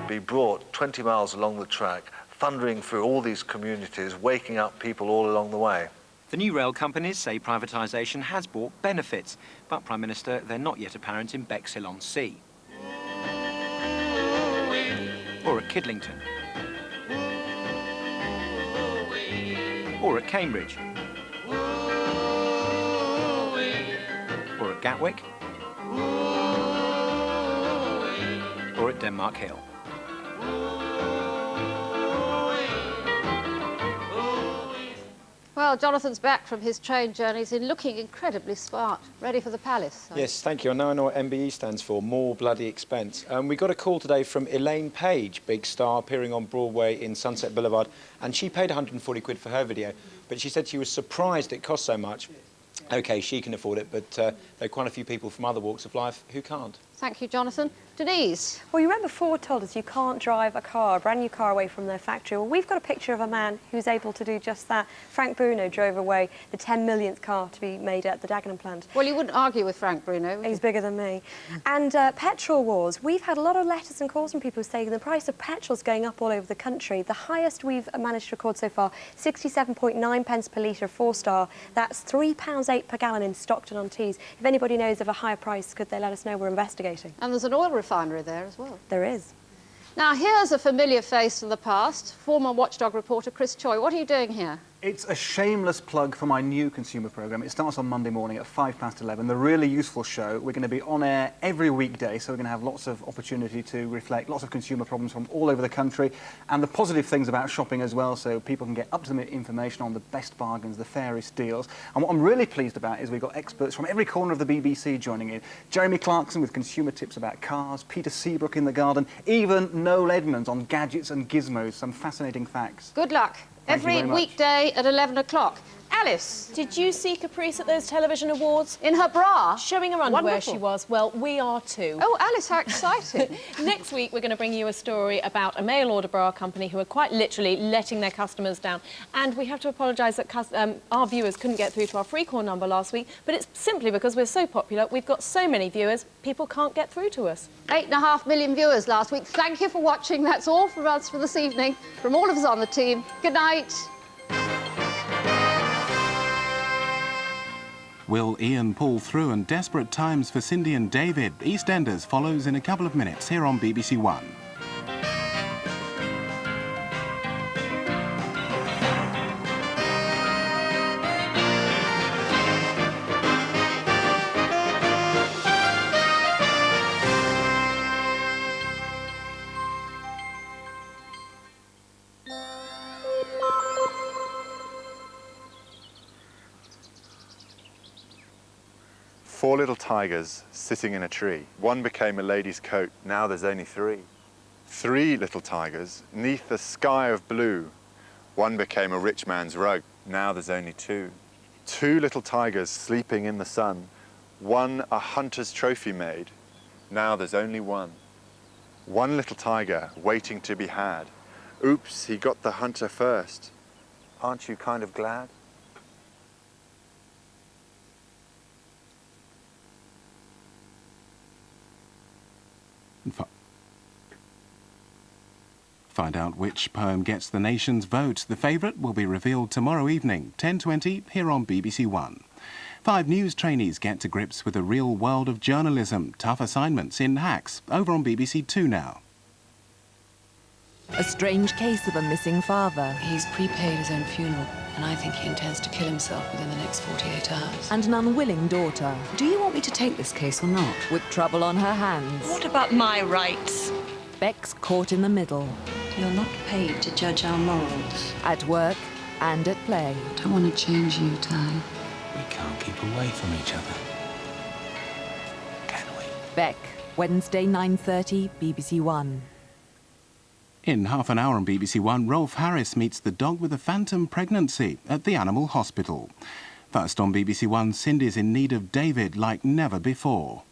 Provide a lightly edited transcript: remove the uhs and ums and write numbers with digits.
be brought 20 miles along the track, thundering through all these communities, waking up people all along the way. The new rail companies say privatisation has brought benefits, but, Prime Minister, they're not yet apparent in Bexhill-on-Sea. Or at Kidlington. Or at Cambridge. Or at Gatwick. Or at Denmark Hill. Well, Jonathan's back from his train journeys in looking incredibly smart, ready for the palace. So. Yes, thank you. I now know what MBE stands for, more bloody expense. We got a call today from Elaine Page, big star, appearing on Broadway in Sunset Boulevard, and she paid 140 quid for her video, but she said she was surprised it cost so much. OK, she can afford it, but there are quite a few people from other walks of life who can't. Thank you, Jonathan. Denise? Well, you remember Ford told us you can't drive a brand new car away from their factory. Well, we've got a picture of a man who's able to do just that. Frank Bruno drove away the 10 millionth car to be made at the Dagenham plant. Well, you wouldn't argue with Frank Bruno. He's bigger than me. And petrol wars. We've had a lot of letters and calls from people saying the price of petrol's going up all over the country. The highest we've managed to record so far, 67.9 pence per litre, 4-star. That's £3.08 per gallon in Stockton-on-Tees. If anybody knows of a higher price, could they let us know? We're investigating. And there's an oil refinery there as well. There is. Now, here's a familiar face from the past, former Watchdog reporter Chris Choi. What are you doing here? It's a shameless plug for my new consumer programme. It starts on Monday morning at 11:05, the really useful show. We're going to be on air every weekday, so we're going to have lots of opportunity to reflect lots of consumer problems from all over the country, and the positive things about shopping as well, so people can get up-to-the-minute information on the best bargains, the fairest deals. And what I'm really pleased about is we've got experts from every corner of the BBC joining in. Jeremy Clarkson with consumer tips about cars, Peter Seabrook in the garden, even Noel Edmonds on gadgets and gizmos, some fascinating facts. Good luck. Every weekday at 11 o'clock. Alice. Did you see Caprice at those television awards? In her bra? Showing her underwear she was. Well, we are too. Oh, Alice, how exciting. Next week, we're going to bring you a story about a mail-order bra company who are quite literally letting their customers down. And we have to apologise that our viewers couldn't get through to our free call number last week, but it's simply because we're so popular. We've got so many viewers, people can't get through to us. 8.5 million viewers last week. Thank you for watching. That's all from us for this evening. From all of us on the team, good night. Will Ian pull through, and desperate times for Cindy and David? EastEnders follows in a couple of minutes here on BBC1. Four little tigers sitting in a tree. One became a lady's coat, now there's only three. Three little tigers, 'neath a sky of blue. One became a rich man's rug, now there's only two. Two little tigers sleeping in the sun. One a hunter's trophy made, now there's only one. One little tiger waiting to be had. Oops, he got the hunter first. Aren't you kind of glad? Find out which poem gets the nation's vote. The favourite will be revealed tomorrow evening, 10:20, here on BBC1. 5 news trainees get to grips with the real world of journalism. Tough assignments in hacks. Over on BBC2 now. A strange case of a missing father. He's prepaid his own funeral, and I think he intends to kill himself within the next 48 hours. And an unwilling daughter. Do you want me to take this case or not? With trouble on her hands. What about my rights? Becks caught in the middle. You're not paid to judge our morals. At work and at play. I don't want to change you, Ty. We can't keep away from each other. Can we? Beck, Wednesday, 9:30, BBC1. In half an hour on BBC1, Rolf Harris meets the dog with a phantom pregnancy at the animal hospital. First on BBC1, Cindy's in need of David like never before.